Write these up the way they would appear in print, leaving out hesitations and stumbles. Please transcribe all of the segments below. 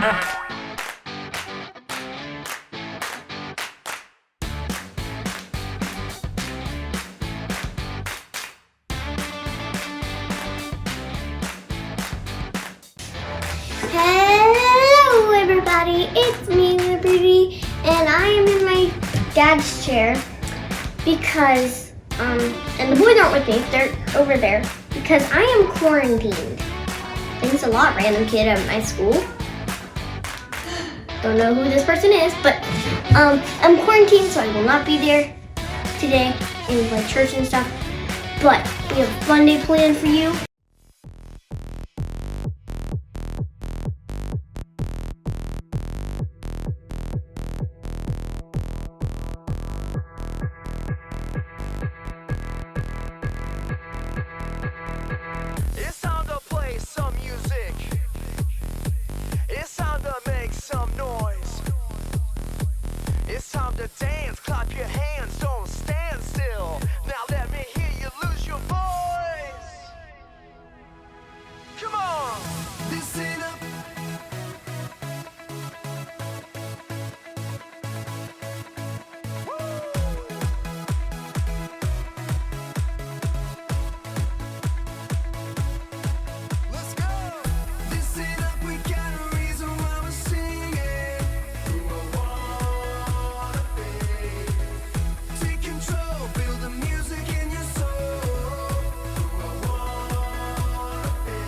Hello everybody, it's me, Liberty, and I am in my dad's chair because, and the boys aren't with me, they're over there, because I am quarantined. Thanks a lot, random kid at my school. Don't know who this person is, but I'm quarantined, so I will not be there today in like church and stuff, but we have a fun day planned for you. It's time to play some music. It's time to make some noise. It's time to dance, clap your hands, don't stand still. Now let me hear you lose your voice. Come on! Listen up. Let's go! Listen up, we got a reason why we're singing. Who I wanna be. Take control, feel the music in your soul. Who I wanna be.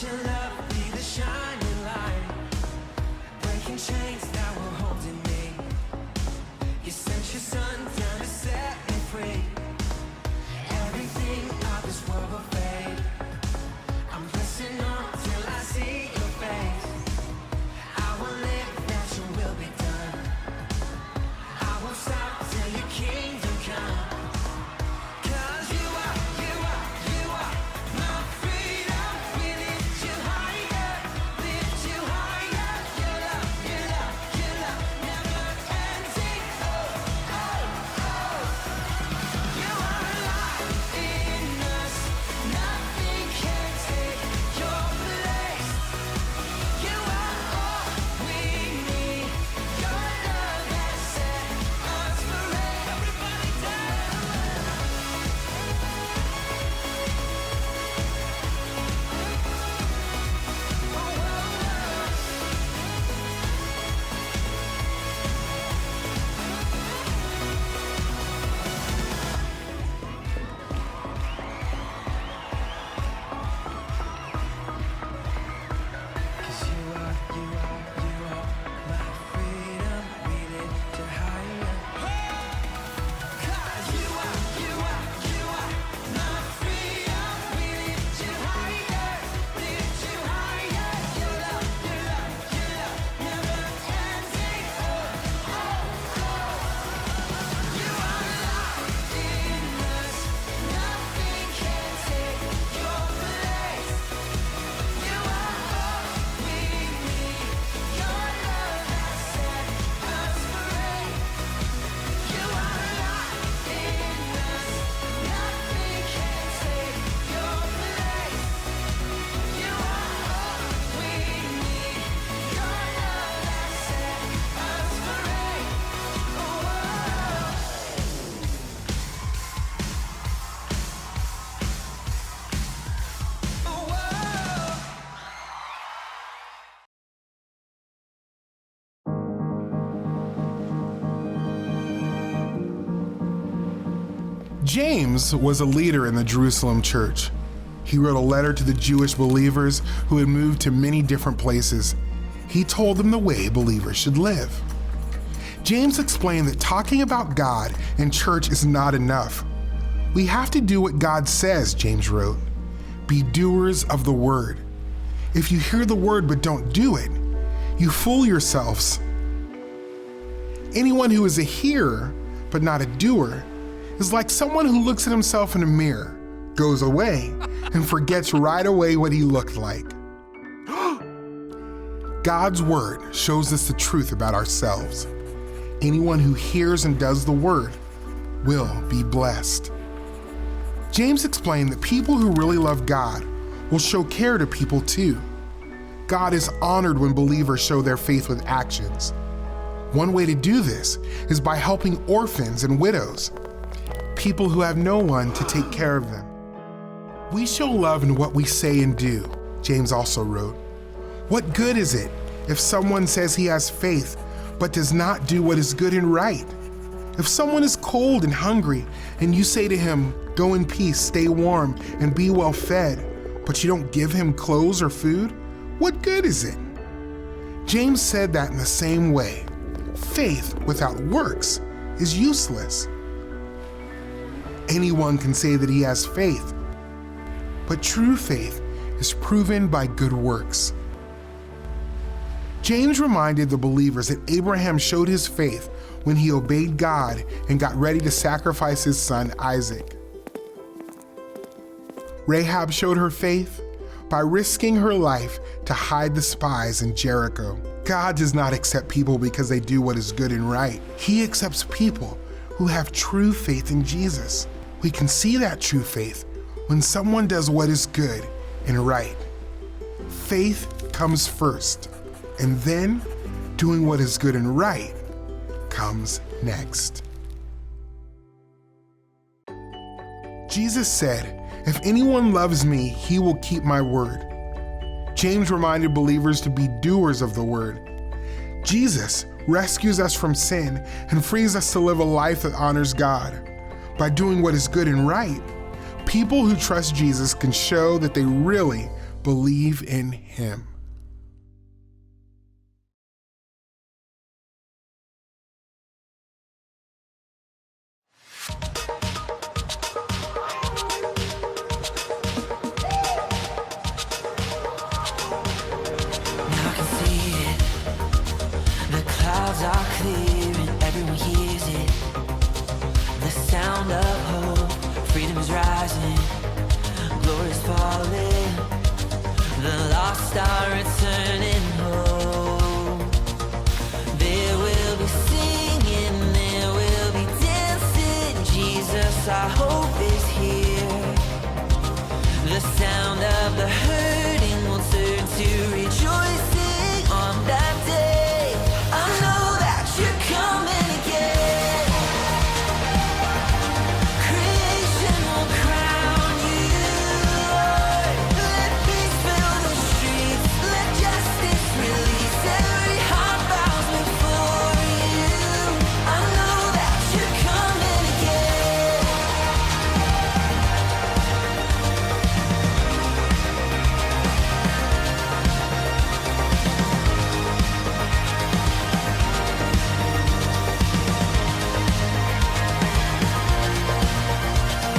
your love be the shining light, breaking chains that were holding me. You sent your son down to set me free. Everything of this world will fade. I'm pressing on till I see your face. I will live that your will be done. I won't stop till your kingdom come. 'Cause you are my freedom. We lift you higher, lift you higher. Your love, your love, your love, never ending. Oh, oh, oh. You are alive in us. Nothing can take your place. You are all we need. Your love has set us free. Everybody dance. Cause you are my freedom. We lift you higher. 'Cause you are my freedom. We lift you higher, lift you higher. Your love, your love, your love, never ending. Oh, oh, oh. You are alive in us. Nothing can take your place. You are all we need. Your love has set us free. You are alive in us. Nothing can take your place. You are all we need. Your love has set us free. Oh, oh, oh. James was a leader in the Jerusalem church. He wrote a letter to the Jewish believers who had moved to many different places. He told them the way believers should live. James explained that talking about God and church is not enough. We have to do what God says, James wrote. Be doers of the word. If you hear the word but don't do it, you fool yourselves. Anyone who is a hearer but not a doer is like someone who looks at himself in a mirror, goes away, and forgets right away what he looked like. God's word shows us the truth about ourselves. Anyone who hears and does the word will be blessed. James explained that people who really love God will show care to people too. God is honored when believers show their faith with actions. One way to do this is by helping orphans and widows, people who have no one to take care of them. We show love in what we say and do, James also wrote. What good is it if someone says he has faith but does not do what is good and right? If someone is cold and hungry and you say to him, go in peace, stay warm, and be well fed, but you don't give him clothes or food, what good is it? James said that in the same way. Faith without works is useless. Anyone can say that he has faith, but true faith is proven by good works. James reminded the believers that Abraham showed his faith when he obeyed God and got ready to sacrifice his son Isaac. Rahab showed her faith by risking her life to hide the spies in Jericho. God does not accept people because they do what is good and right. He accepts people who have true faith in Jesus. We can see that true faith when someone does what is good and right. Faith comes first, and then doing what is good and right comes next. Jesus said, if anyone loves me, he will keep my word. James reminded believers to be doers of the word. Jesus rescues us from sin and frees us to live a life that honors God. By doing what is good and right, people who trust Jesus can show that they really Believe in him. Now I can see it. The clouds are clearing, everyone hears it. The sound of hope, freedom is rising, glory is falling. The lost are returning home. There will be singing, there will be dancing. Jesus, our hope is here. The sound of the hurting will turn to rejoicing on that day. I know that you're coming again. Creation will crown you, Lord. Let peace fill the streets, let justice release. Every heart bows before you. I know that you're coming again.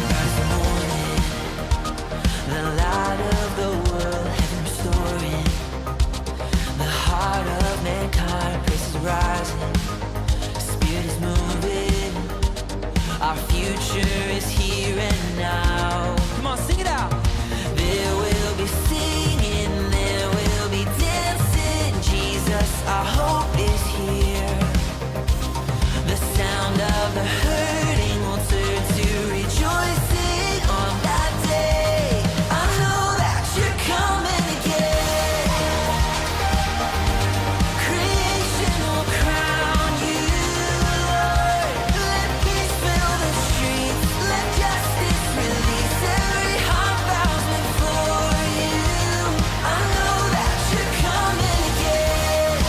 Rise the morning, the light of the world, heaven restoring. The heart of mankind, praise is rising, spirit is moving. Our future is here and now. Come on, sing it out. There will be singing, there will be dancing. Jesus, our hope is here. The sound of the hurting will turn to rejoicing on that day. I know that you're coming again. Creation will crown you, Lord. Let peace fill the streets, let justice release. Every heart bows before you. I know that you're coming again.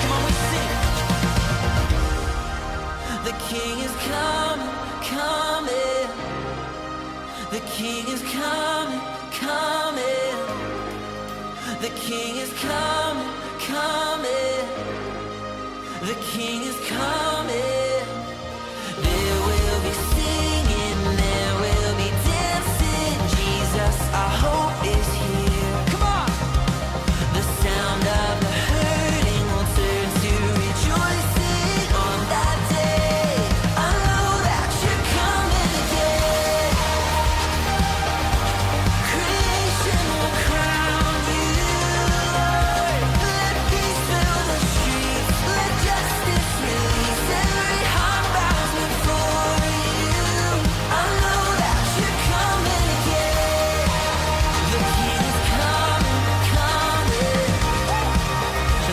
Come on, we sing. The King is coming, coming. The King is coming, coming. The King is coming, coming. The King is coming. There will be singing, there will be dancing. Jesus, our hope is here. Come on. The sound of the hurting will turn to rejoicing on that day. I know that you're coming again. Creation will crown you, Lord. Let peace fill the streets, let justice release. Every heart bows before you. I know that you're coming again. The King is coming, coming.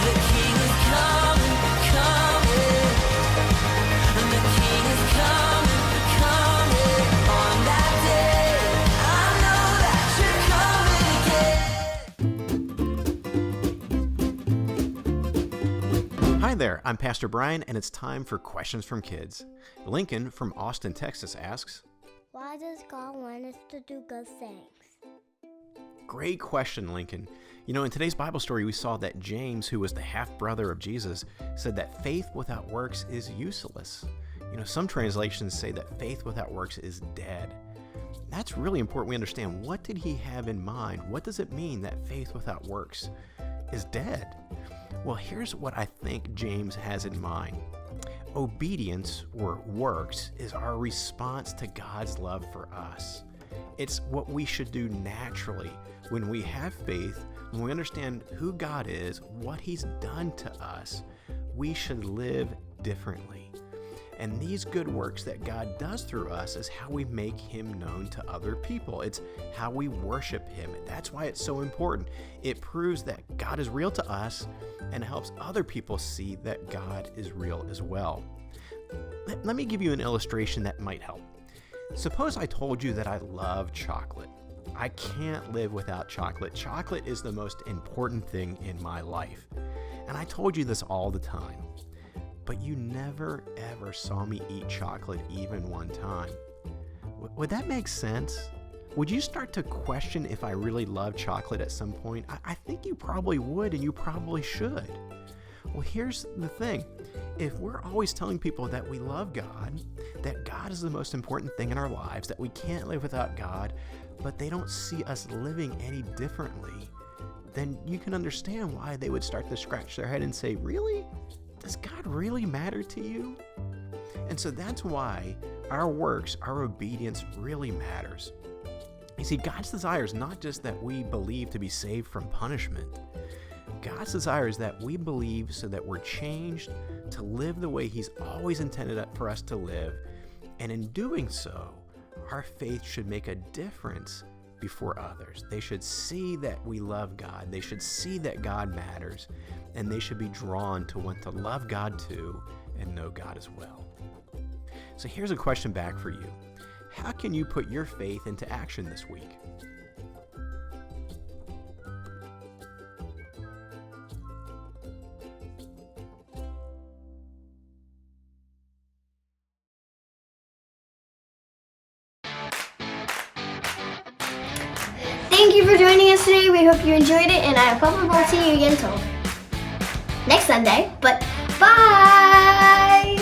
The King is coming, coming. And the King is coming, coming. On that day, I know that you're coming again. Hi there, I'm Pastor Brian, and it's time for Questions from Kids. Lincoln from Austin, Texas asks, Why does God want us to do good things? Great question, Lincoln. You know, in today's Bible story, we saw that James, who was the half-brother of Jesus, said that faith without works is useless. You know, some translations say that faith without works is dead. That's really important we understand. What did he have in mind? What does it mean that faith without works is dead? Well, here's what I think James has in mind. Obedience, or works, is our response to God's love for us. It's what we should do naturally when we have faith, when we understand who God is, what He's done to us. We should live differently. And these good works that God does through us is how we make Him known to other people. It's how we worship Him. That's why it's so important. It proves that God is real to us and helps other people see that God is real as well. Let me give you an illustration that might help. Suppose I told you that I love chocolate. I can't live without chocolate. Chocolate is the most important thing in my life. And I told you this all the time. But you never ever saw me eat chocolate even one time. Would that make sense? Would you start to question if I really love chocolate at some point? I think you probably would, and you probably should. Well, here's the thing. If we're always telling people that we love God, that God is the most important thing in our lives, that we can't live without God, but they don't see us living any differently, then you can understand why they would start to scratch their head and say, really? Does God really matter to you? And so that's why our works, our obedience really matters. You see, God's desire is not just that we believe to be saved from punishment. God's desire is that we believe so that we're changed to live the way He's always intended for us to live. And in doing so, our faith should make a difference before others. They should see that we love God. They should see that God matters. And they should be drawn to want to love God too and know God as well. So here's a question back for you. How can you put your faith into action this week? Thank you for joining us today. We hope you enjoyed it, and I probably won't see you again till next Sunday. But bye!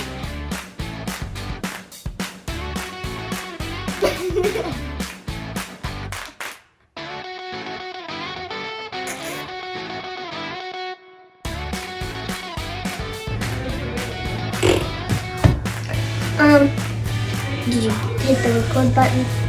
Did you hit the record button?